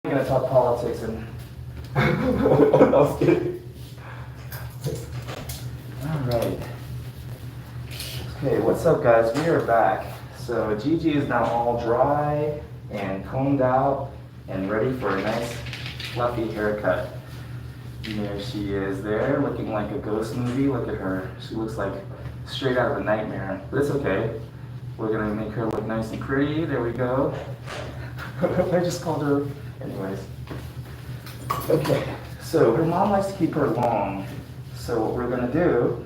I'm gonna talk politics and I was kidding. All right. Okay, what's up, guys? We are back. So Gigi is now all dry and combed out and ready for a nice fluffy haircut. There she is there, looking like a ghost movie. Look at her. She looks like straight out of a nightmare. But it's okay. We're gonna make her look nice and pretty. There we go. I just called her. Anyways. Okay, so her mom likes to keep her long. So what we're gonna do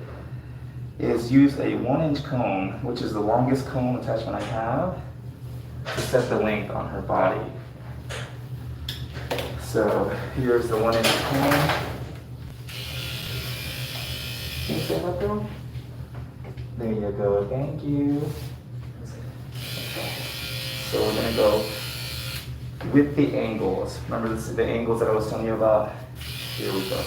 is use a 1-inch comb, which is the longest comb attachment I have, to set the length on her body. So here's the 1-inch comb. Can you say that, girl? There you go, thank you. Okay. So we're gonna go with the angles. Remember this is the angles that I was telling you about? Here we go.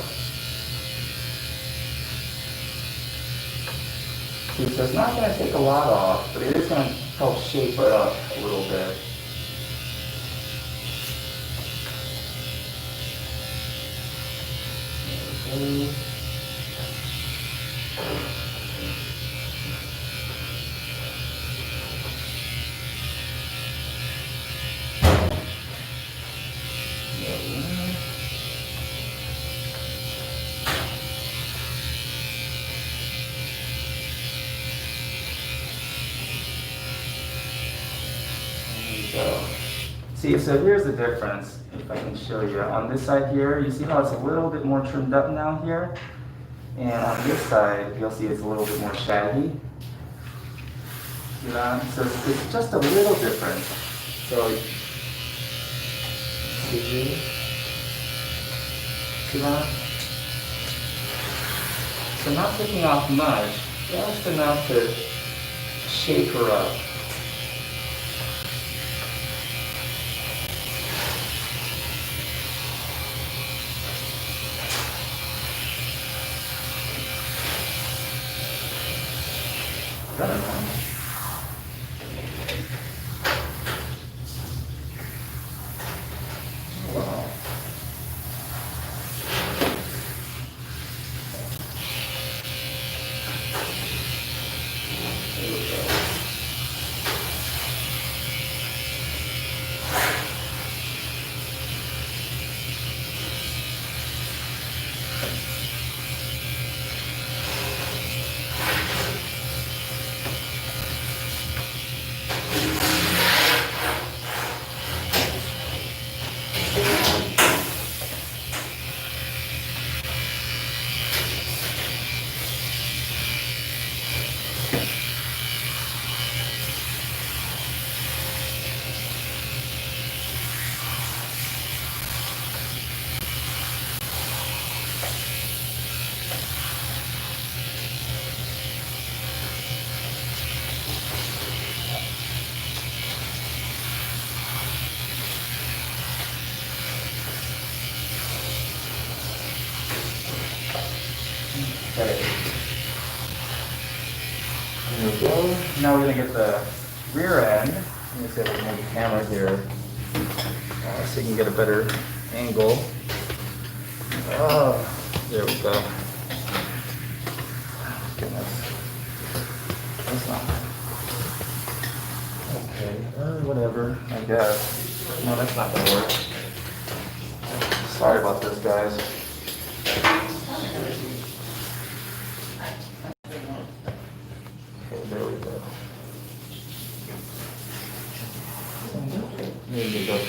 See, so it's not going to take a lot off, but it is going to help shape it up a little bit. There we go. See, so here's the difference, if I can show you. On this side here, you see how it's a little bit more trimmed up now here? And on this side, you'll see it's a little bit more shaggy. See that? So it's just a little different. So, see that? So not taking off much, just enough to shape her up. I don't know. Wow. There we go. Okay. There we go. Now we're going to get the rear end. Let me see if I can move the camera here so you can get a better angle. Oh, there we go. Goodness. That's not. Okay, whatever, I guess. No, that's not going to work. Sorry about this, guys. There we go. There you go. There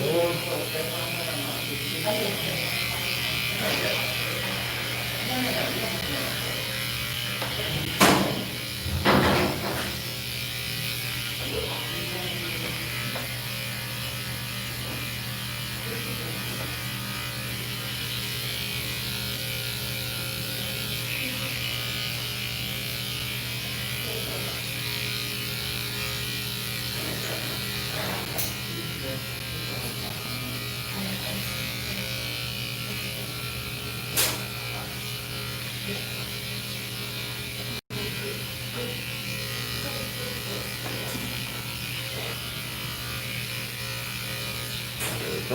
we go.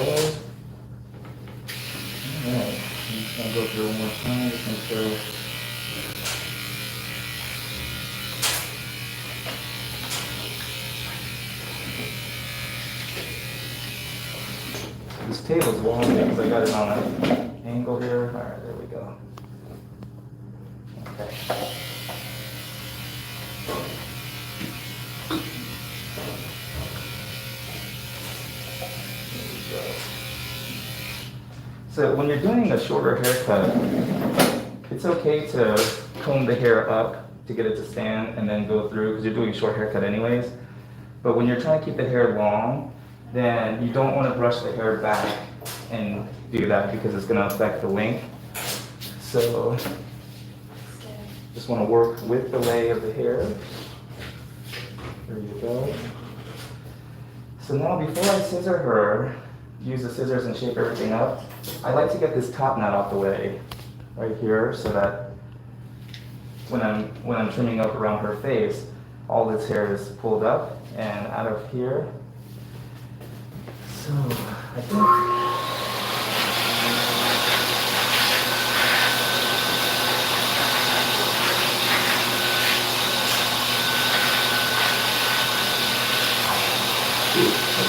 gonna go through one more time, just make sure. This table's wobbly because I got it on an angle here. All right, there we go. Okay. There we go. So when you're doing a shorter haircut, it's okay to comb the hair up to get it to stand and then go through because you're doing a short haircut anyways. But when you're trying to keep the hair long, then you don't want to brush the hair back and do that because it's going to affect the length. So just want to work with the lay of the hair. There you go. So now before I scissor her, use the scissors and shape everything up, I like to get this top knot out the way right here so that when I'm trimming up around her face, all this hair is pulled up and out of here. So I think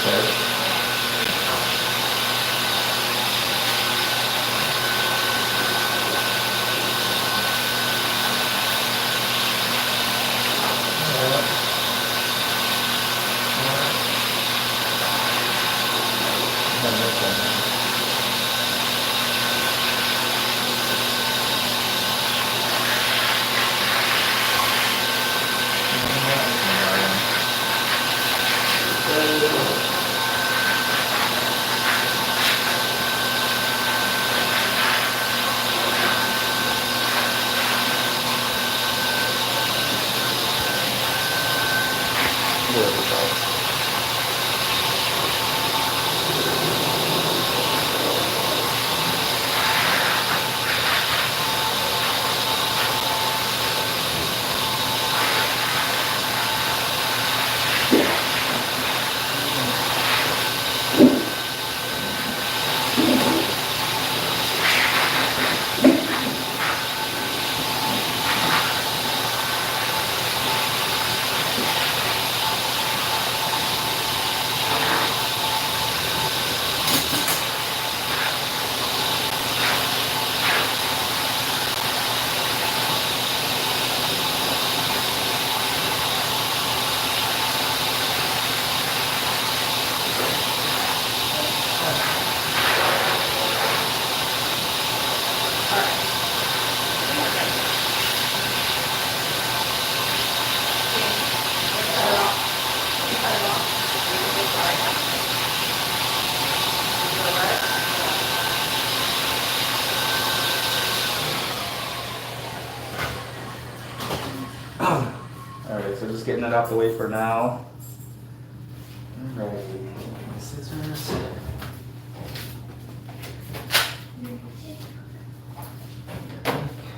okay. Alright, so just getting it out the way for now. Alright, scissors.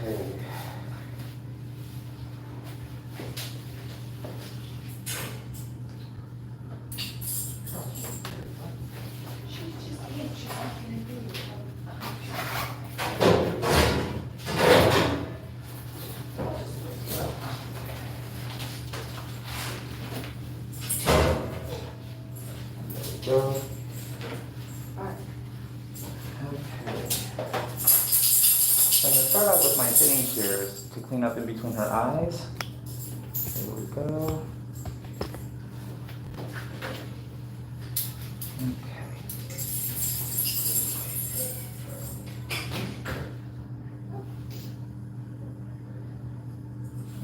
Okay. Go. Okay. So I'm going to start out with my thinning shears to clean up in between her eyes. There we go. Okay.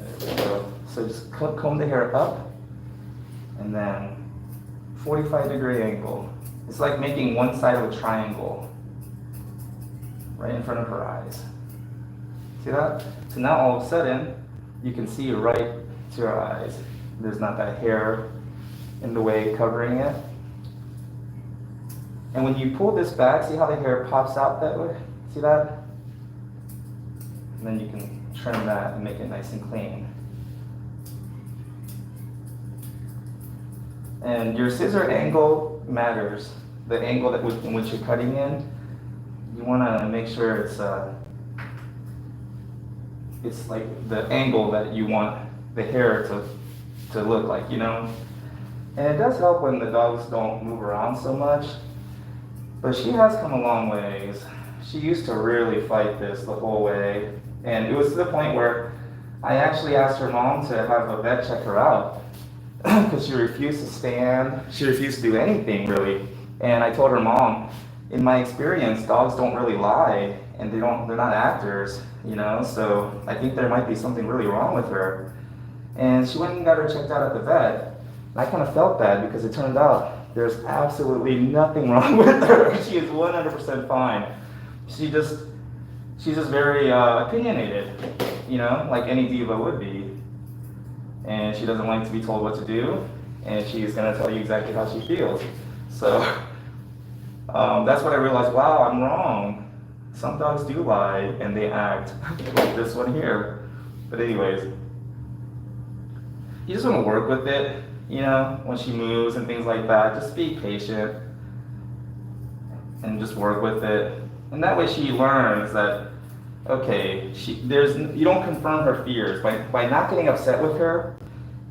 There we go. So just comb the hair up and then 45-degree angle. It's like making one side of a triangle right in front of her eyes. See that? So now all of a sudden, you can see right to her eyes. There's not that hair in the way covering it. And when you pull this back, see how the hair pops out that way? See that? And then you can trim that and make it nice and clean. And your scissor angle matters. The angle in which you're cutting in. you want to make sure it's like the angle that you want the hair to look like, you know? And it does help when the dogs don't move around so much, but she has come a long ways. She used to really fight this the whole way, and it was to the point where I actually asked her mom to have a vet check her out because she refused to stand, she refused to do anything really. And I told her mom, in my experience, dogs don't really lie, and they're not actors, you know, so I think there might be something really wrong with her. And she went and got her checked out at the vet. And I kind of felt bad because it turned out there's absolutely nothing wrong with her. She is 100% fine. She's just very opinionated, you know, like any diva would be. And she doesn't like to be told what to do, and she's gonna tell you exactly how she feels. So that's what I realized, wow, I'm wrong. Some dogs do lie and they act like this one here. But anyways, you just want to work with it, you know, when she moves and things like that. Just be patient and just work with it. And that way she learns that, okay, you don't confirm her fears. By not getting upset with her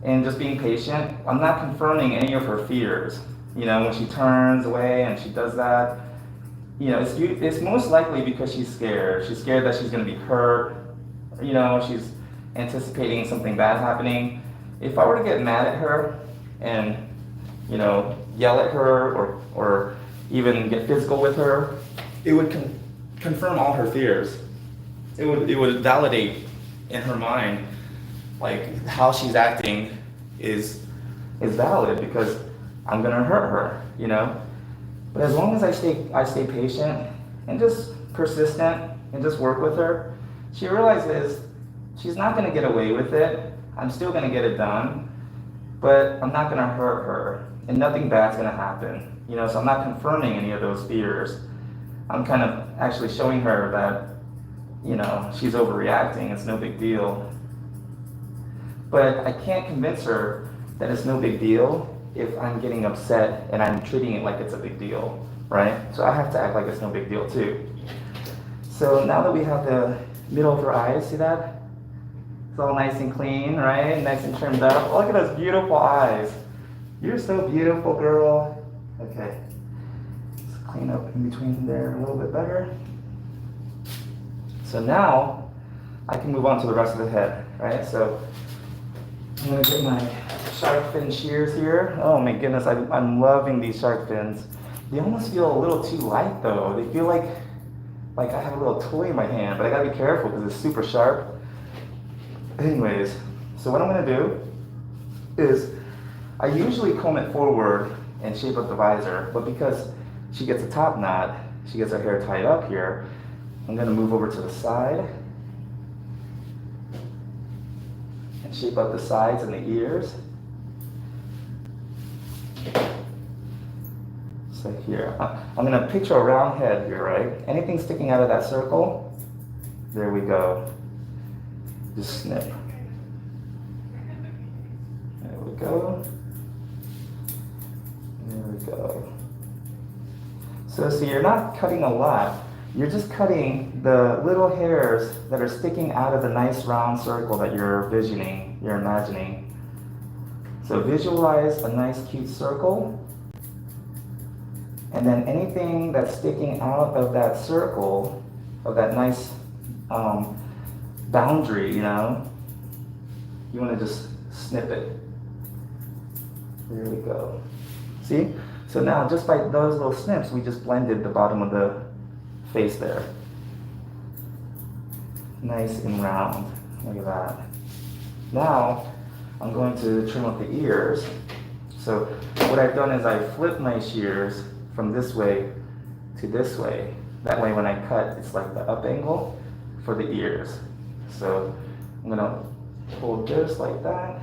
and just being patient, I'm not confirming any of her fears. You know, when she turns away and she does that, you know, it's most likely because she's scared. She's scared that she's going to be hurt. You know, she's anticipating something bad happening. If I were to get mad at her and, you know, yell at her or even get physical with her, it would confirm all her fears. It would validate in her mind, like, how she's acting is valid because I'm gonna hurt her, you know? But as long as I stay patient and just persistent and just work with her, she realizes she's not gonna get away with it. I'm still gonna get it done, but I'm not gonna hurt her and nothing bad's gonna happen. You know, so I'm not confirming any of those fears. I'm kind of actually showing her that, you know, she's overreacting, it's no big deal. But I can't convince her that it's no big deal if I'm getting upset and I'm treating it like it's a big deal, right? So I have to act like it's no big deal too. So now that we have the middle of her eyes, see that? It's all nice and clean, right? Nice and trimmed up. Look at those beautiful eyes. You're so beautiful, girl. Okay. Let's clean up in between there a little bit better. So now I can move on to the rest of the head, right? So I'm gonna get my shark fin shears here. Oh my goodness, I'm loving these shark fins. They almost feel a little too light though. They feel like I have a little toy in my hand, but I gotta be careful because it's super sharp. Anyways, so what I'm gonna do is I usually comb it forward and shape up the visor, but because she gets a top knot, she gets her hair tied up here, I'm gonna move over to the side and shape up the sides and the ears. So here, I'm gonna picture a round head here, right? Anything sticking out of that circle, there we go. Just snip. There we go. There we go. So see, you're not cutting a lot. You're just cutting the little hairs that are sticking out of the nice round circle that you're visioning, you're imagining. So visualize a nice cute circle. And then anything that's sticking out of that circle, of that nice boundary, you know, you want to just snip it. There we go. See? So now just by those little snips, we just blended the bottom of the face there. Nice and round. Look at that. Now, I'm going to trim up the ears. So what I've done is I flipped my shears from this way to this way. That way when I cut, it's like the up angle for the ears. So I'm gonna hold this like that.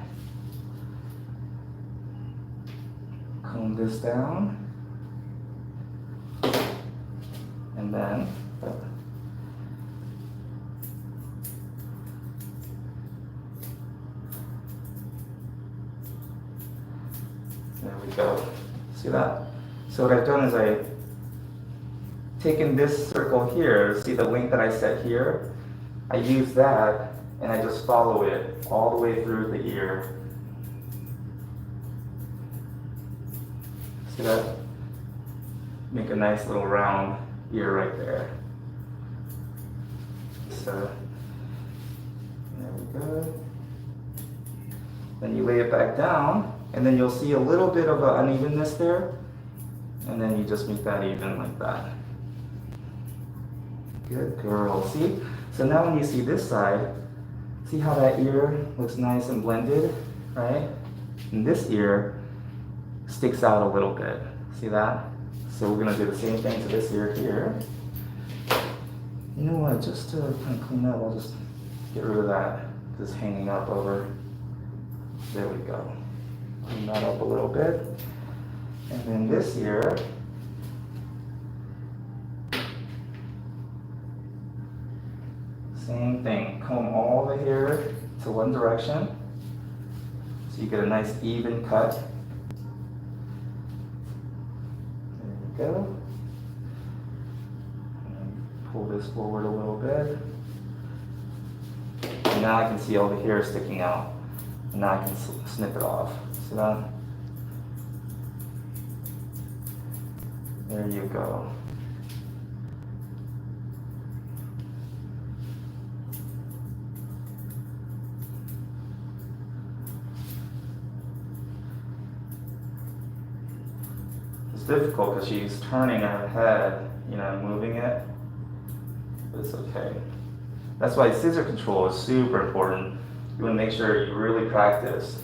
Comb this down. And then there we go. See that? So what I've done is taken this circle here, see the length that I set here? I use that and I just follow it all the way through the ear. See that? Make a nice little round ear right there. So, there we go. Then you lay it back down, and then you'll see a little bit of an unevenness there, and then you just make that even like that. Good girl, see? So now when you see this side, see how that ear looks nice and blended, right? And this ear sticks out a little bit, see that? So we're gonna do the same thing to this ear here. You know what, just to kind of clean up, I'll just get rid of that, just hanging up over. There we go. Clean that up a little bit. And then this ear, same thing, comb all the hair to one direction, so you get a nice even cut. There we go. Pull this forward a little bit. And now I can see all the hair sticking out. And now I can snip it off. See that? There you go. It's difficult because she's turning her head, you know, moving it. But it's okay. That's why scissor control is super important. You want to make sure you really practice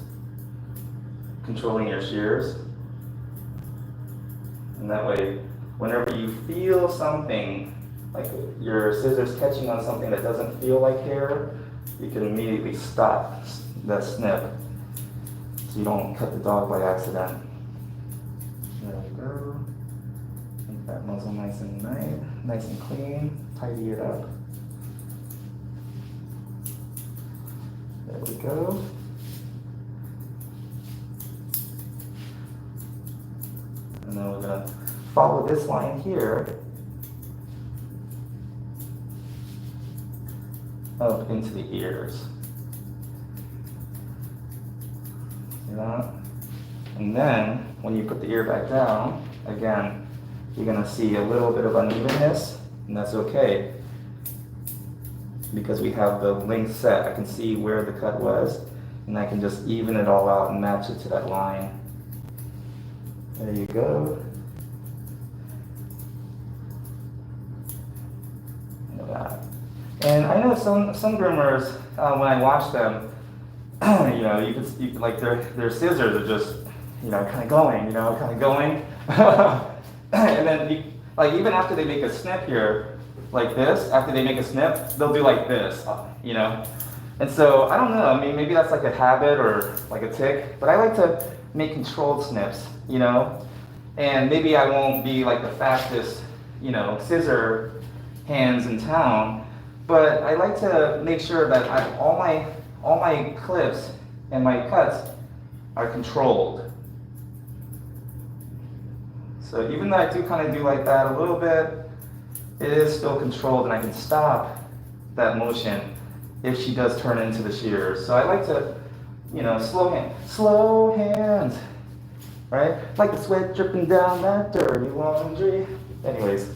controlling your shears. And that way, whenever you feel something, like your scissors catching on something that doesn't feel like hair, you can immediately stop that snip so you don't cut the dog by accident. There we go. Make that muzzle nice and clean. Tidy it up. There we go. And then we're going to follow this line here up into the ears. See that? And then when you put the ear back down, again, you're going to see a little bit of unevenness, and that's okay. Because we have the length set, I can see where the cut was, and I can just even it all out and match it to that line. There you go. Look at that. And I know some groomers, when I watch them, you know, you can like their scissors are just, you know, kind of going, and then like even after they make a snip here, like this, after they make a snip, they'll do like this, you know? And so, I don't know, I mean, maybe that's like a habit or like a tick, but I like to make controlled snips, you know? And maybe I won't be like the fastest, you know, scissor hands in town, but I like to make sure that all my clips and my cuts are controlled. So even though I do kind of do like that a little bit, it is still controlled, and I can stop that motion if she does turn into the shears. So I like to, you know, slow hands, right? Like the sweat dripping down that dirty laundry. Anyways,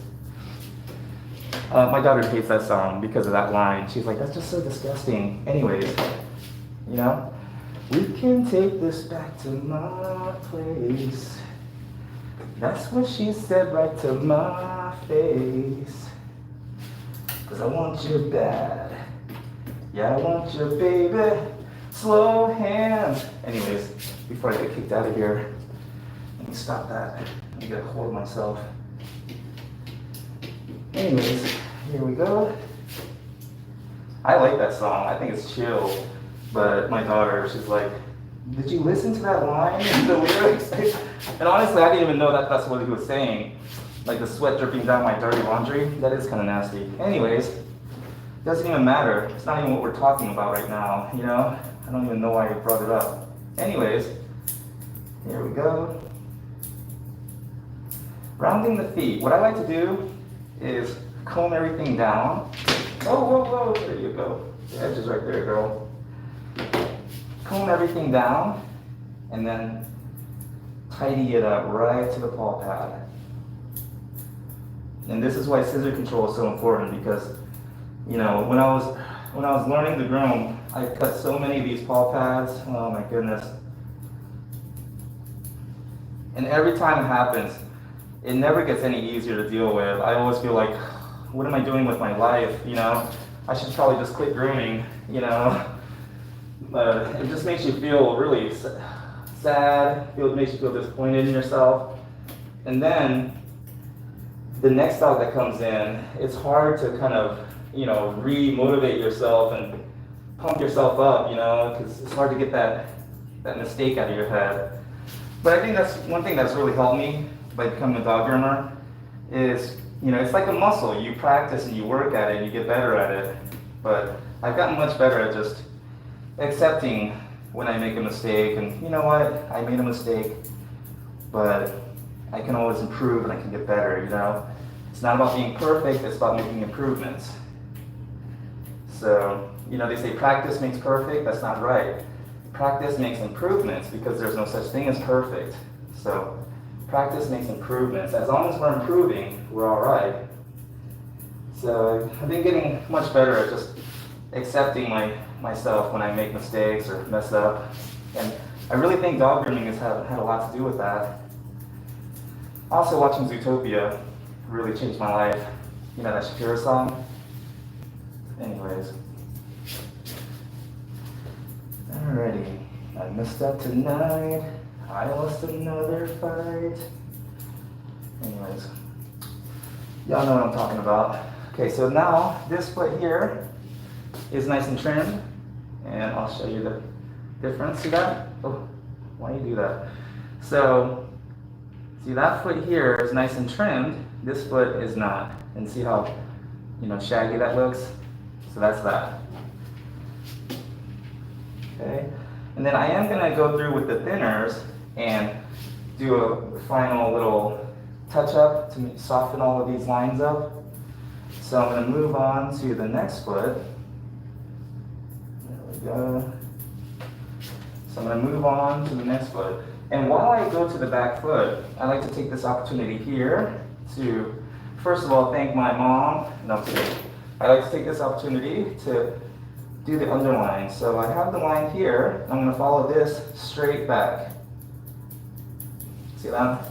my daughter hates that song because of that line. She's like, that's just so disgusting. Anyways, you know, we can take this back to my place. That's what she said right to my face. 'Cause I want you bad. Yeah, I want you, baby. Slow hands. Anyways, before I get kicked out of here, let me stop that. Let me get a hold of myself. Anyways, here we go. I like that song. I think it's chill. But my daughter, she's like, did you listen to that line and the lyrics? And honestly, I didn't even know that that's what he was saying. Like the sweat dripping down my dirty laundry. That is kind of nasty. Anyways, doesn't even matter. It's not even what we're talking about right now, you know? I don't even know why I brought it up. Anyways, here we go. Rounding the feet. What I like to do is comb everything down. Oh, whoa, whoa, there you go. The edge is right there, girl. Comb everything down and then tidy it up right to the paw pad. And this is why scissor control is so important, because, you know, when I was learning to groom, I cut so many of these paw pads. Oh my goodness. And every time it happens, it never gets any easier to deal with. I always feel like, what am I doing with my life? You know, I should probably just quit grooming, you know. But it just makes you feel really sad. It makes you feel disappointed in yourself. And then the next dog that comes in, it's hard to kind of, you know, re-motivate yourself and pump yourself up, you know, because it's hard to get that mistake out of your head. But I think that's one thing that's really helped me by becoming a dog groomer is, you know, it's like a muscle. You practice and you work at it and you get better at it. But I've gotten much better at just accepting when I make a mistake, and you know what, I made a mistake, but I can always improve and I can get better, you know. It's not about being perfect, it's about making improvements. So, you know, they say practice makes perfect. That's not right. Practice makes improvements, because there's no such thing as perfect. So practice makes improvements. As long as we're improving, we're all right. So I've been getting much better at just accepting myself when I make mistakes or mess up. And I really think dog grooming has had a lot to do with that. Also, watching Zootopia really changed my life. You know that Shakira song? Anyways. Alrighty. I messed up tonight. I lost another fight. Anyways. Y'all know what I'm talking about. Okay, so now this foot here is nice and trimmed. And I'll show you the difference. See that? Oh, why do you do that? So, see that foot here is nice and trimmed. This foot is not. And see how, you know, shaggy that looks? So that's that. Okay. And then I am going to go through with the thinners and do a final little touch up to soften all of these lines up. So I'm going to move on to the next foot. There we go. So I'm going to move on to the next foot. And while I go to the back foot, I like to take this opportunity here to, first of all, thank my mom. No, today. I like to take this opportunity to do the underline. So I have the line here. I'm going to follow this straight back. See that?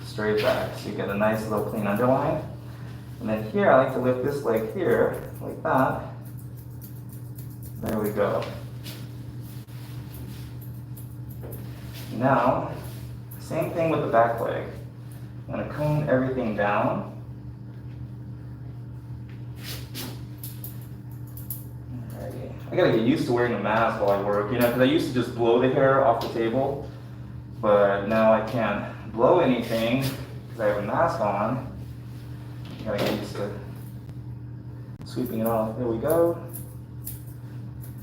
Straight back. So you get a nice little clean underline. And then here I like to lift this leg here, like that. There we go. Now, same thing with the back leg. I'm going to comb everything down. Alrighty. I gotta get used to wearing a mask while I work, you know, because I used to just blow the hair off the table, but now I can't blow anything because I have a mask on. I gotta get used to sweeping it off. There we go.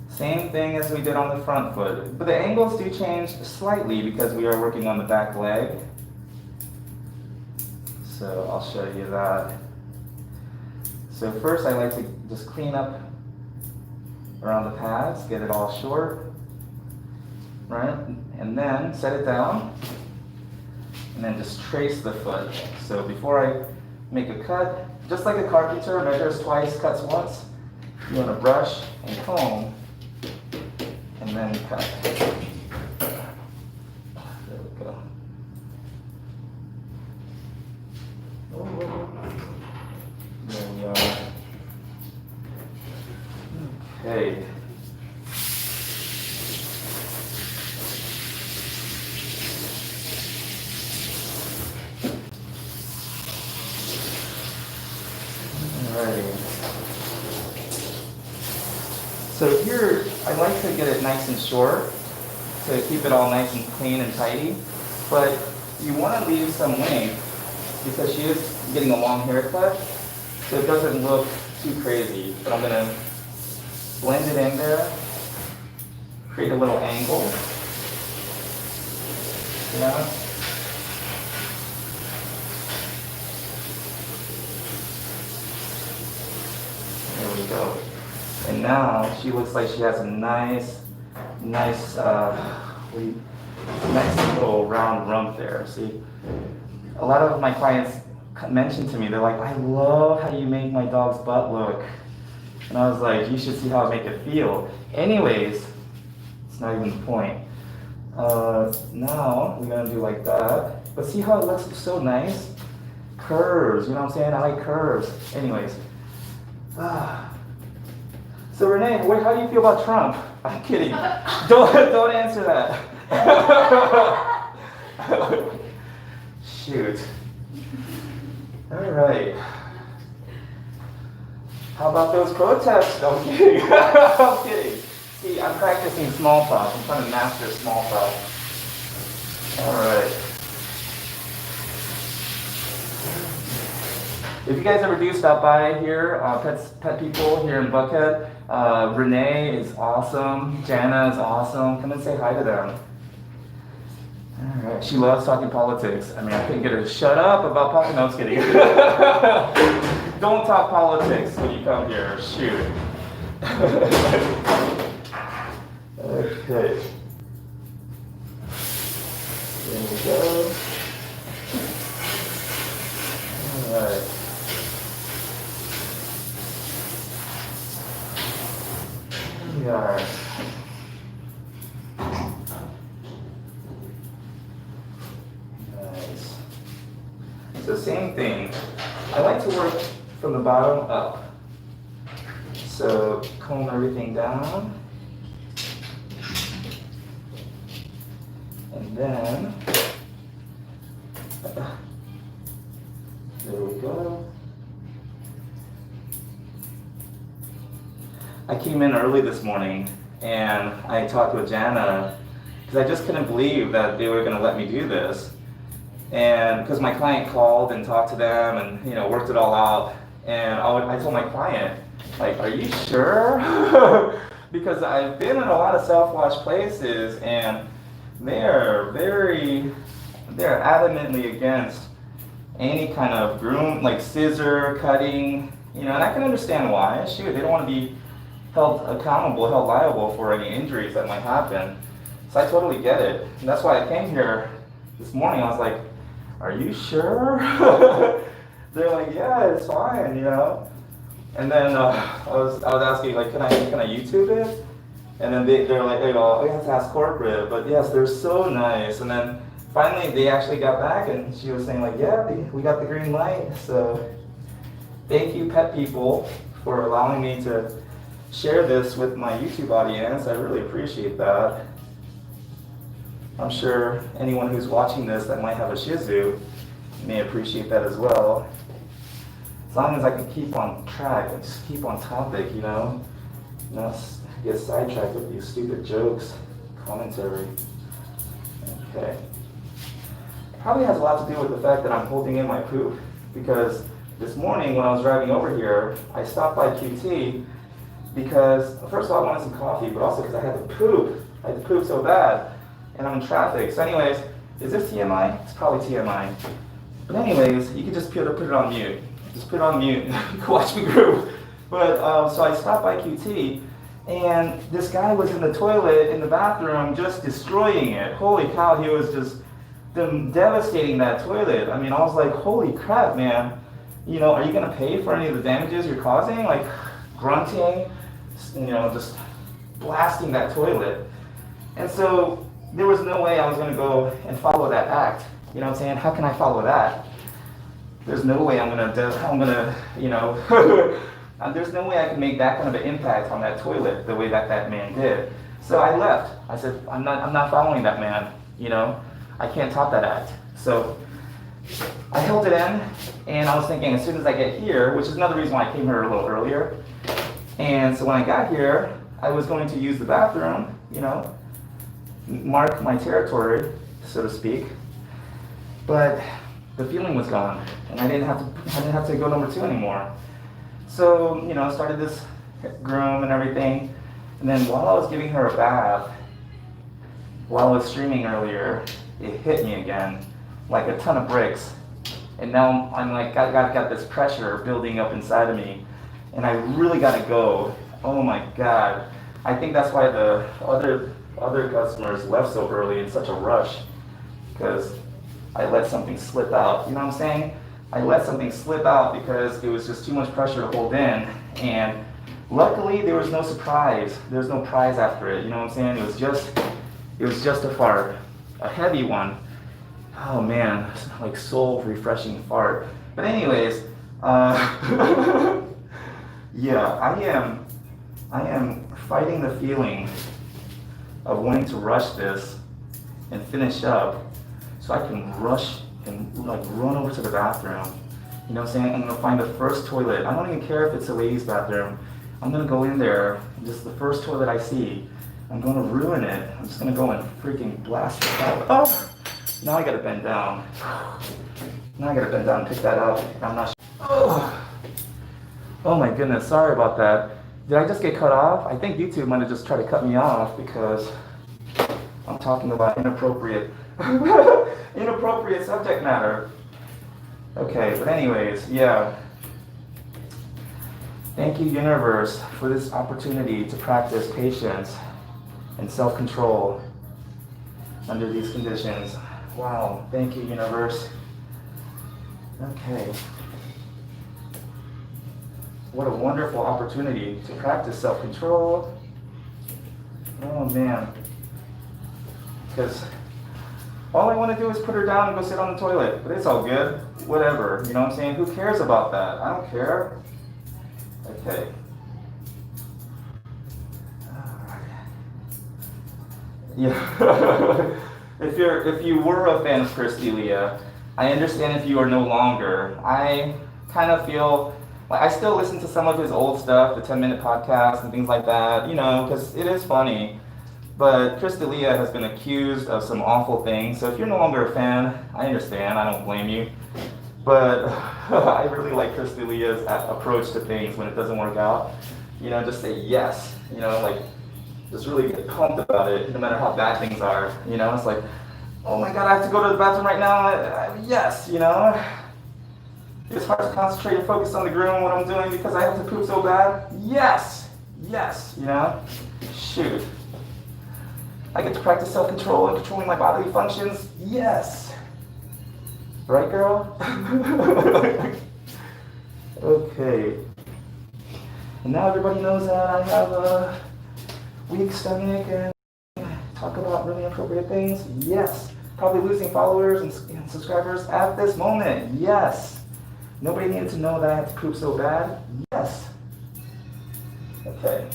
Same thing as we did on the front foot, but the angles do change slightly because we are working on the back leg. So I'll show you that. So first I like to just clean up around the pads, get it all short, right? And then set it down, and then just trace the foot. So before I make a cut, just like a carpenter measures twice, cuts once, you want to brush and comb, and then cut. There we go. There we are. Okay. Alrighty. So here, I like to get it nice and short to keep it all nice and clean and tidy, but you want to leave some length because she is getting a long haircut, so it doesn't look too crazy. But I'm going to blend it in there, create a little angle. Yeah. go. And now she looks like she has a nice little round rump there. See, a lot of my clients mentioned to me, they're like, I love how you make my dog's butt look. And I was like, you should see how I make it feel. Anyways, it's not even the point. Now we're gonna do like that. But see how it looks so nice? Curves, you know what I'm saying? I like curves. Anyways. So Renee, how do you feel about Trump? I'm kidding. Don't answer that. Shoot. All right. How about those protests? No, I'm kidding. I'm kidding. See, I'm practicing small talk. I'm trying to master small talk. All right. If you guys ever do stop by here, pet people here in Buckhead, Renee is awesome. Jana is awesome. Come and say hi to them. All right. She loves talking politics. I mean, I couldn't get her to shut up about politics. No, I'm just kidding. Don't talk politics when you come here. Shoot. Okay. There we go. All right. Here we are. Nice. So same thing. I like to work from the bottom up. So comb everything down. And then, there we go. I came in early this morning and I talked with Jana because I just couldn't believe that they were going to let me do this. And because my client called and talked to them and worked it all out. And I told my client, like, are you sure? Because I've been in a lot of self-wash places and they're adamantly against any kind of groom, like scissor cutting, and I can understand why. Shoot, they don't want to be held accountable, held liable for any injuries that might happen. So I totally get it. And that's why I came here this morning. I was like, are you sure? They're like, yeah, it's fine, And then I was asking, like, can I YouTube it? And then they're like, we have to ask corporate, but yes, they're so nice. And then finally they actually got back and she was saying, like, yeah, we got the green light. So thank you, pet people, for allowing me to share this with my YouTube audience. I really appreciate that. I'm sure anyone who's watching this that might have a Shih Tzu may appreciate that as well. As long as I can keep on track and just keep on topic, not get sidetracked with these stupid jokes, commentary. Okay. Probably has a lot to do with the fact that I'm holding in my poop, because this morning when I was driving over here, I stopped by QT because, first of all, I wanted some coffee, but also because I had to poop. I had to poop so bad, and I'm in traffic. So anyways, is this TMI? It's probably TMI. But anyways, you can just put it on mute. Just put it on mute and watch me groove. But, so I stopped by QT, and this guy was in the toilet in the bathroom just destroying it. Holy cow, he was just devastating that toilet. I mean, I was like, holy crap, man. Are you gonna pay for any of the damages you're causing? Like grunting, just blasting that toilet. And so there was no way I was gonna go and follow that act. You know what I'm saying? How can I follow that? There's no way there's no way I can make that kind of an impact on that toilet the way that man did. So I left. I said, I'm not following that man, I can't top that act. So I held it in, and I was thinking as soon as I get here, which is another reason why I came here a little earlier. And so when I got here, I was going to use the bathroom, mark my territory, so to speak. But the feeling was gone, and I didn't have to go number 2 anymore. So, I started this groom and everything, and then while I was giving her a bath, while I was streaming earlier, it hit me again, like a ton of bricks. And now I'm like, I got this pressure building up inside of me, and I really gotta go. Oh my God. I think that's why the other customers left so early in such a rush, because I let something slip out. You know what I'm saying? I let something slip out because it was just too much pressure to hold in, and luckily there was no surprise. There was no prize after it. You know what I'm saying? It was just a fart, a heavy one. Oh man, like soul refreshing fart. But anyways, yeah, I am fighting the feeling of wanting to rush this and finish up so I can rush and like run over to the bathroom. You know what I'm saying? I'm gonna find the first toilet. I don't even care if it's a ladies' bathroom. I'm gonna go in there, just the first toilet I see. I'm gonna ruin it. I'm just gonna go and freaking blast it out. Oh! Now I gotta bend down. Now I gotta bend down and pick that up. I'm not sure. Oh! Oh my goodness, sorry about that. Did I just get cut off? I think YouTube might have just tried to cut me off because I'm talking about inappropriate inappropriate subject matter. Okay, but anyways, yeah. Thank you, universe, for this opportunity to practice patience and self-control under these conditions. Wow, thank you, universe. Okay. What a wonderful opportunity to practice self-control. Oh man. Because all I want to do is put her down and go sit on the toilet. But it's all good. Whatever. You know what I'm saying? Who cares about that? I don't care. Okay. Yeah. If you were a fan of Christy Leah, I understand if you are no longer. I kind of feel like I still listen to some of his old stuff, the 10-minute podcast and things like that, you know, because it is funny. But Chris D'Elia has been accused of some awful things, so if you're no longer a fan, I understand, I don't blame you. But I really like Chris D'Elia's approach to things when it doesn't work out. You know, just say yes, you know, like, just really get pumped about it, no matter how bad things are. You know, it's like, oh my God, I have to go to the bathroom right now. Yes, you know. It's hard to concentrate and focus on the groom and what I'm doing because I have to poop so bad. Yes, yes, you know. Shoot. I get to practice self-control and controlling my bodily functions. Yes. Right, girl? Okay. And now everybody knows that I have a weak stomach and talk about really inappropriate things. Yes. Probably losing followers and subscribers at this moment. Yes. Nobody needed to know that I had to poop so bad. Yes. Okay.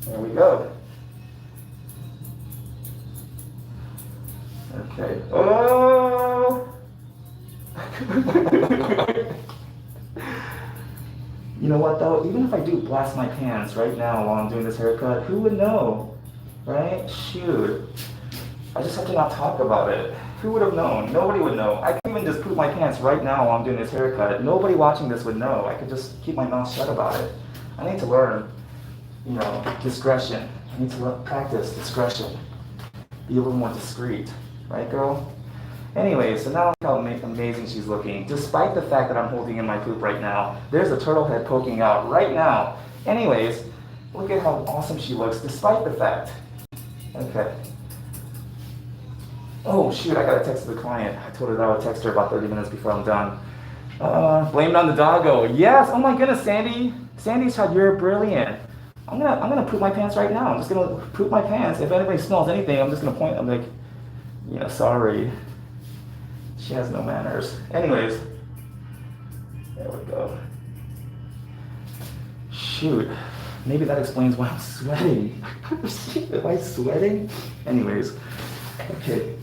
There we go. Okay. Oh! You know what though? Even if I do blast my pants right now while I'm doing this haircut, who would know? Right? Shoot. I just have to not talk about it. Who would have known? Nobody would know. I can even just poop my pants right now while I'm doing this haircut. Nobody watching this would know. I could just keep my mouth shut about it. I need to learn, you know, discretion. I need to practice discretion. Be a little more discreet. Right, girl? Anyway, so now look how amazing she's looking. Despite the fact that I'm holding in my poop right now, there's a turtle head poking out right now. Anyways, look at how awesome she looks despite the fact. Okay. Oh shoot, I got a text to the client. I told her that I would text her about 30 minutes before I'm done. Blame it on the doggo. Yes, oh my goodness, Sandy. Sandy's child, you're brilliant. I'm gonna poop my pants right now. I'm just gonna poop my pants. If anybody smells anything, I'm just gonna point, I'm like, you know, sorry. She has no manners. Anyways, there we go. Shoot, maybe that explains why I'm sweating. Am I sweating? Anyways, okay.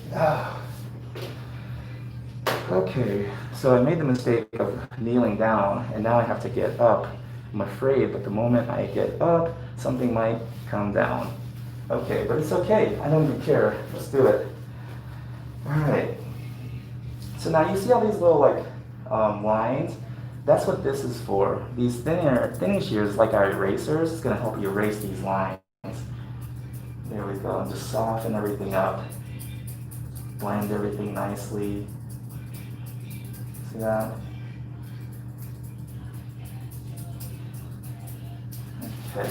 Okay, so I made the mistake of kneeling down, and now I have to get up. I'm afraid, but the moment I get up, something might come down. Okay, but it's okay. I don't even care. Let's do it. All right. So now you see all these little like lines? That's what this is for. These thinning shears, like our erasers, it's gonna help you erase these lines. There we go. And just soften everything up. Blend everything nicely. See that? Okay.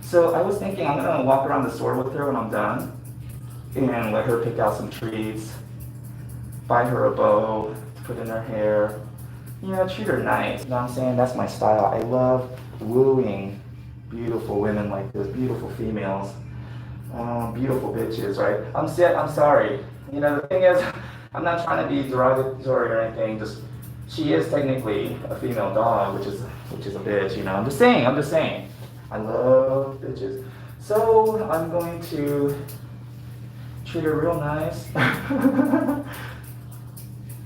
So I was thinking I'm gonna walk around the store with her when I'm done and let her pick out some treats, buy her a bow to put in her hair, you know, treat her nice. You know what I'm saying? That's my style. I love wooing beautiful women like this, beautiful females, beautiful bitches, right? I'm sorry. You know, the thing is, I'm not trying to be derogatory or anything. Just she is technically a female dog, which is a bitch. You know, I'm just saying. I love bitches. So I'm going to treat her real nice.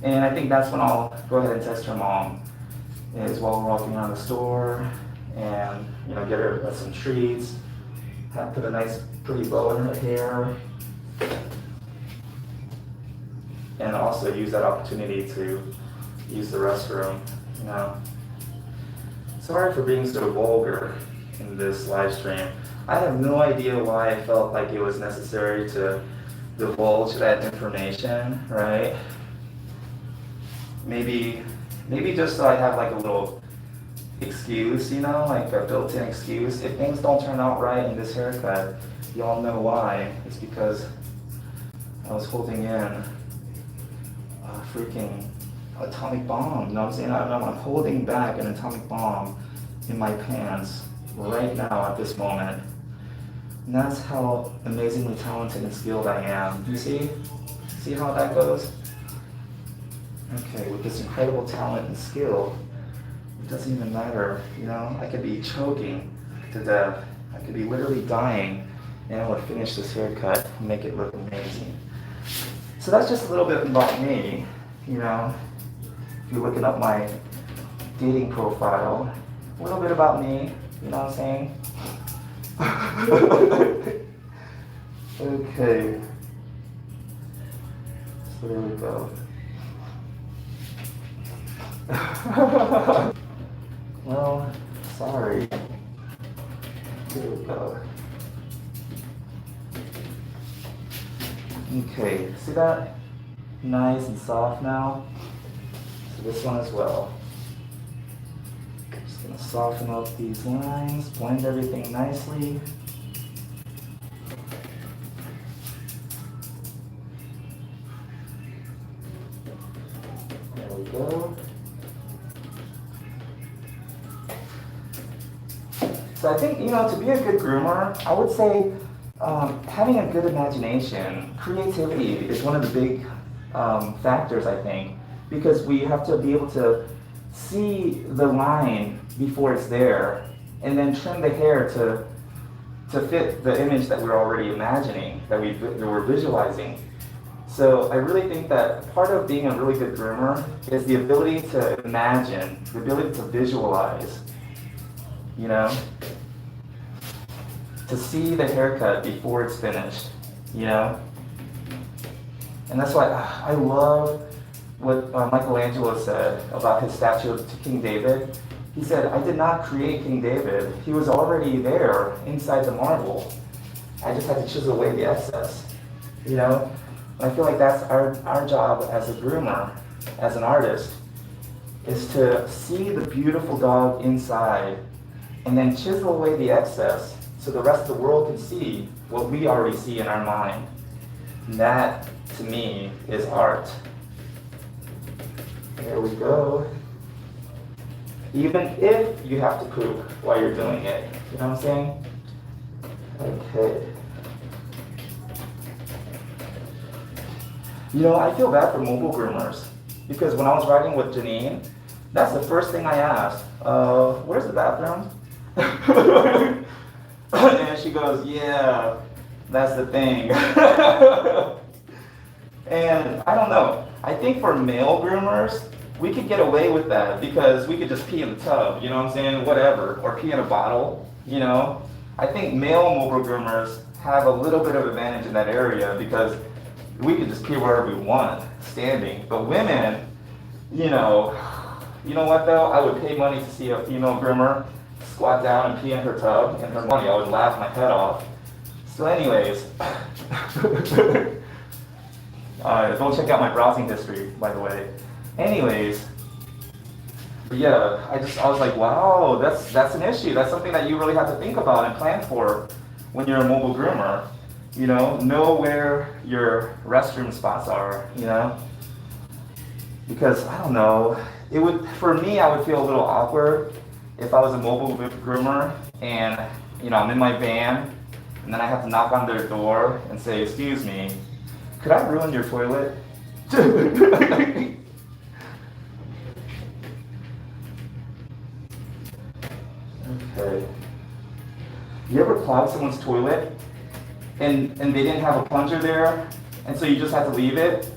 And I think that's when I'll go ahead and test her mom, is while we're walking around the store and, you know, get her some treats, put a nice pretty bow in her hair, and also use that opportunity to use the restroom, you know. Sorry for being so vulgar in this live stream. I have no idea why I felt like it was necessary to divulge that information, right? Maybe just so I have like a little excuse, you know, like a built-in excuse. If things don't turn out right in this haircut, y'all know why. It's because I was holding in a freaking atomic bomb, you know what I'm saying? I'm holding back an atomic bomb in my pants right now at this moment. And that's how amazingly talented and skilled I am. You see? See how that goes? Okay, with this incredible talent and skill, it doesn't even matter, you know? I could be choking to death. I could be literally dying, and I would finish this haircut and make it look amazing. So that's just a little bit about me, you know? If you're looking up my dating profile, a little bit about me, you know what I'm saying? Okay. So there we go. Well, sorry. There we go. Okay, see that? Nice and soft now. So this one as well. Just gonna soften up these lines, blend everything nicely. There we go. So I think, you know, to be a good groomer, I would say having a good imagination, creativity is one of the big factors, I think, because we have to be able to see the line before it's there and then trim the hair to fit the image that we're already imagining, that we're visualizing. So I really think that part of being a really good groomer is the ability to imagine, the ability to visualize, you know? To see the haircut before it's finished, you know? And that's why I love what Michelangelo said about his statue of King David. He said, I did not create King David. He was already there inside the marble. I just had to chisel away the excess, you know? And I feel like that's our job as a groomer, as an artist, is to see the beautiful dog inside and then chisel away the excess so the rest of the world can see what we already see in our mind. And that, to me, is art. There we go. Even if you have to poop while you're doing it. You know what I'm saying? Okay. You know, I feel bad for mobile groomers because when I was riding with Janine, that's the first thing I asked. Where's the bathroom? And she goes, yeah, that's the thing. And I don't know. I think for male groomers, we could get away with that because we could just pee in the tub, you know what I'm saying? Whatever. Or pee in a bottle, you know? I think male mobile groomers have a little bit of advantage in that area because we could just pee wherever we want, standing. But women, you know what though? I would pay money to see a female groomer squat down and pee in her tub and her money. I would laugh my head off. So anyways, go check out my browsing history, by the way. Anyways, But yeah, I was like, wow, that's an issue. That's something that you really have to think about and plan for when you're a mobile groomer. Know where your restroom spots are, because I don't know, for me, I would feel a little awkward if I was a mobile groomer and, I'm in my van and then I have to knock on their door and say, excuse me, could I ruin your toilet? Okay. You ever clog someone's toilet and they didn't have a plunger there, and so you just had to leave it?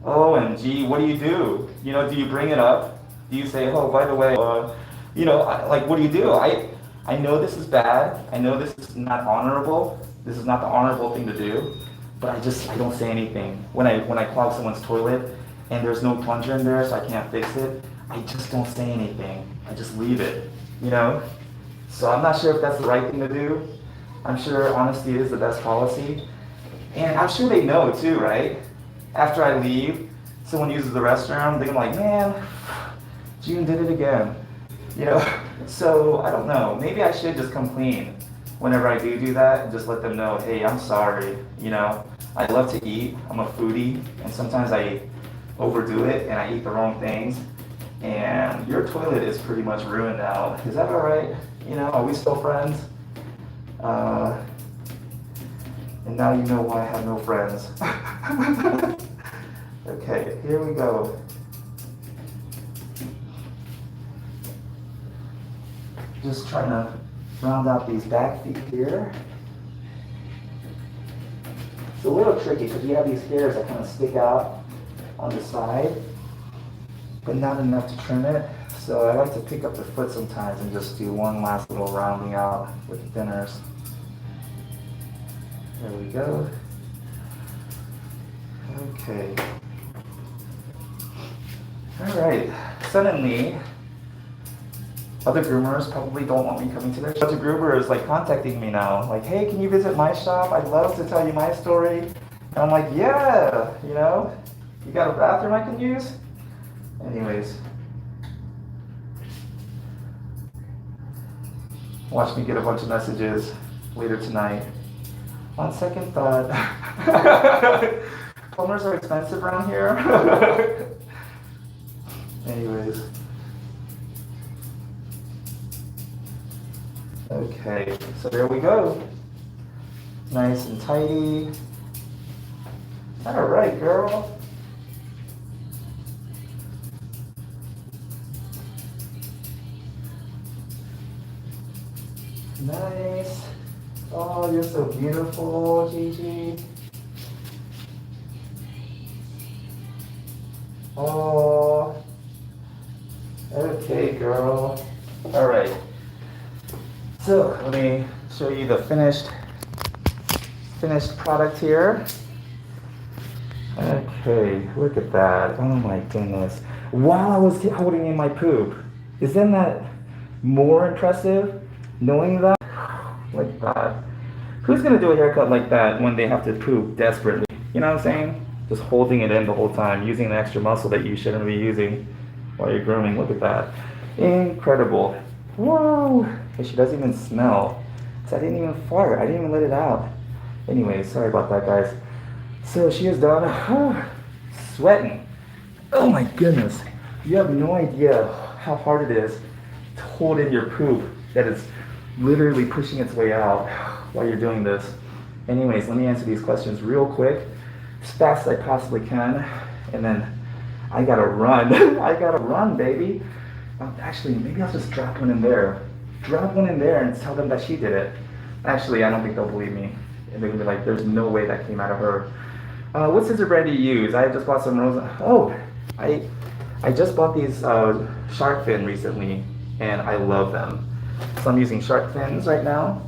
OMG, what do? Do you bring it up? Do you say, oh, by the way, like, what do you do? I know this is bad. I know this is not honorable. This is not the honorable thing to do, but I don't say anything. When I clog someone's toilet and there's no plunger in there, so I can't fix it, I just don't say anything. I just leave it, So I'm not sure if that's the right thing to do. I'm sure honesty is the best policy. And I'm sure they know too, right? After I leave, someone uses the restroom, they're like, man, June did it again. So I don't know. Maybe I should just come clean whenever I do that and just let them know, hey, I'm sorry. I love to eat. I'm a foodie, and sometimes I overdo it and I eat the wrong things. And your toilet is pretty much ruined now. Is that all right? Are we still friends? And now you know why I have no friends. Okay, here we go. Just trying to round out these back feet here. It's a little tricky because you have these hairs that kind of stick out on the side, but not enough to trim it. So I like to pick up the foot sometimes and just do one last little rounding out with the thinners. There we go. Okay. All right. Suddenly, other groomers probably don't want me coming to their shop. Other groomers like contacting me now, like, hey, can you visit my shop? I'd love to tell you my story. And I'm like, yeah, you got a bathroom I can use? Anyways. Watch me get a bunch of messages later tonight. On second thought, plumbers are expensive around here. Anyways. Okay, so there we go. Nice and tidy. All right, girl. Nice. Oh, you're so beautiful, Gigi. Oh. Okay, girl. All right. So let me show you the finished product here. Okay, look at that. Oh my goodness. While I was holding in my poop. Isn't that more impressive? Knowing that? Like that. Who's gonna do a haircut like that when they have to poop desperately? You know what I'm saying? Just holding it in the whole time, using the extra muscle that you shouldn't be using while you're grooming. Look at that. Incredible. Whoa. And she doesn't even smell. So I didn't even fart. I didn't even let it out. Anyway, sorry about that, guys. So she is done. Sweating. Oh my goodness. You have no idea how hard it is to hold in your poop that is literally pushing its way out while you're doing this. Anyways, let me answer these questions real quick, as fast as I possibly can, and then I gotta run. I gotta run, baby. Actually, maybe I'll just drop one in there. Drop one in there and tell them that she did it. Actually, I don't think they'll believe me. And they're gonna be like, there's no way that came out of her. What scissor brand do you use? I just bought some rose. Oh, I just bought these shark fin recently, and I love them. So I'm using shark fins right now.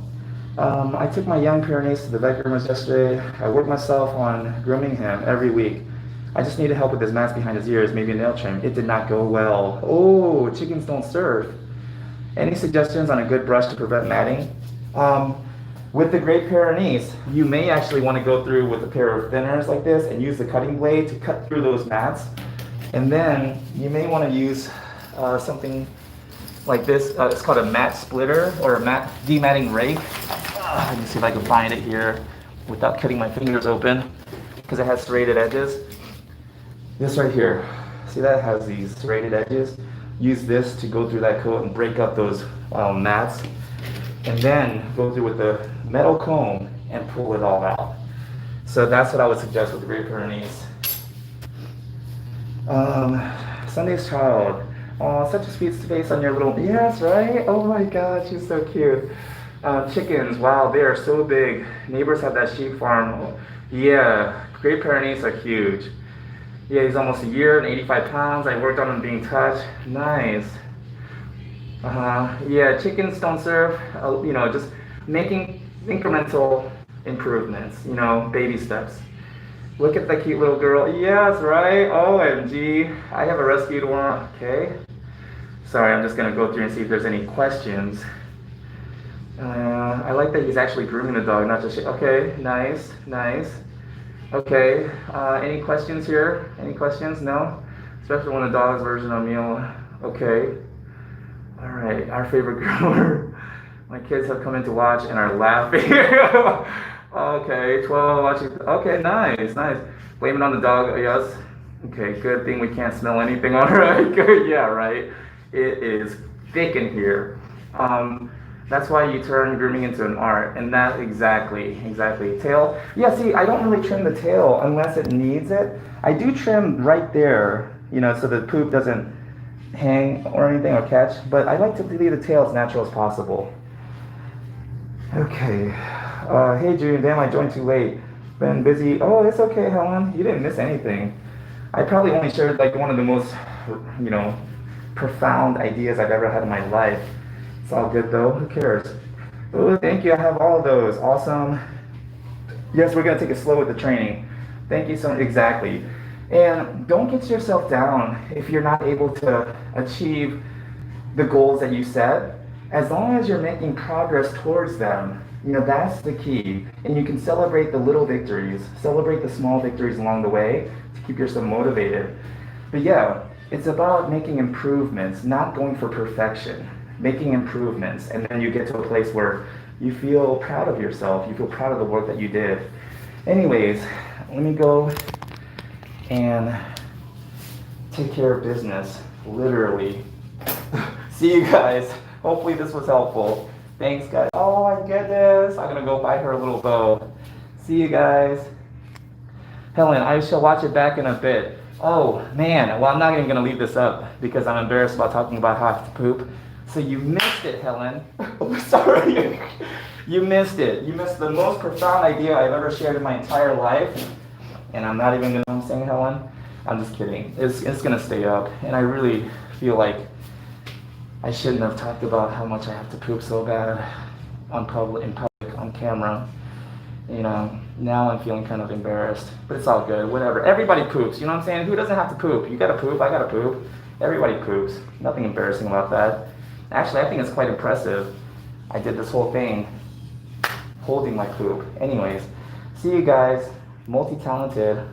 I took my young Pyrenees to the vet groomers yesterday. I worked myself on grooming him every week. I just needed help with his mats behind his ears, maybe a nail trim. It did not go well. Oh, chickens don't serve. Any suggestions on a good brush to prevent matting? With the Great Pyrenees, you may actually want to go through with a pair of thinners like this and use the cutting blade to cut through those mats. And then you may want to use something like this. It's called a mat splitter or a mat dematting rake. Let me see if I can find it here without cutting my fingers open because it has serrated edges. This right here, see that it has these serrated edges? Use this to go through that coat and break up those mats, and then go through with the metal comb and pull it all out. So that's what I would suggest with the Great Pyrenees. Sunday's child. Oh, such a sweet face on your little, yes, right? Oh my God, she's so cute. Chickens, wow, they are so big. Neighbors have that sheep farm. Yeah, Great Pyrenees are huge. Yeah, he's almost a year and 85 pounds. I worked on him being touched. Nice. Yeah, chickens don't serve, just making incremental improvements, baby steps. Look at the cute little girl. Yes, right? OMG. I have a rescued one. Okay. Sorry, I'm just going to go through and see if there's any questions. I like that he's actually grooming the dog, not just... Okay, nice, nice. Okay, any questions here? Any questions? No? Especially when the dog's version of meal. Okay. All right, our favorite groomer. My kids have come in to watch and are laughing. Okay, 12 watching. Okay, nice, nice. Blame it on the dog, yes. Okay, good thing we can't smell anything. All right, good. Yeah, right. It is thick in here. That's why you turn grooming into an art, and that exactly. Tail. Yeah, see, I don't really trim the tail unless it needs it. I do trim right there, so the poop doesn't hang or anything or catch, but I like to leave the tail as natural as possible. Okay. Hey June, damn, I joined too late. Been busy. Oh, it's okay, Helen. You didn't miss anything. I probably only shared like one of the most, profound ideas I've ever had in my life. It's all good though. Who cares? Oh, thank you. I have all of those. Awesome. Yes, we're gonna take it slow with the training. Thank you so much. Exactly. And don't get yourself down if you're not able to achieve the goals that you set. As long as you're making progress towards them, that's the key. And you can celebrate the little victories, celebrate the small victories along the way to keep yourself motivated. But yeah, it's about making improvements, not going for perfection, making improvements. And then you get to a place where you feel proud of yourself, you feel proud of the work that you did. Anyways, let me go and take care of business, literally. See you guys. Hopefully this was helpful. Thanks, guys. Oh my goodness. I'm gonna go buy her a little bow. See you guys. Helen, I shall watch it back in a bit. Oh man, well I'm not even gonna leave this up because I'm embarrassed about talking about how I have to poop. So you missed it, Helen. Oh, sorry. You missed it. You missed the most profound idea I've ever shared in my entire life. And I'm not even gonna, I'm saying, Helen. I'm just kidding. It's gonna stay up. And I really feel like I shouldn't have talked about how much I have to poop so bad in public, on camera. Now I'm feeling kind of embarrassed, but it's all good, whatever. Everybody poops, you know what I'm saying? Who doesn't have to poop? You gotta poop, I gotta poop. Everybody poops. Nothing embarrassing about that. Actually, I think it's quite impressive. I did this whole thing holding my poop. Anyways, see you guys, multi-talented.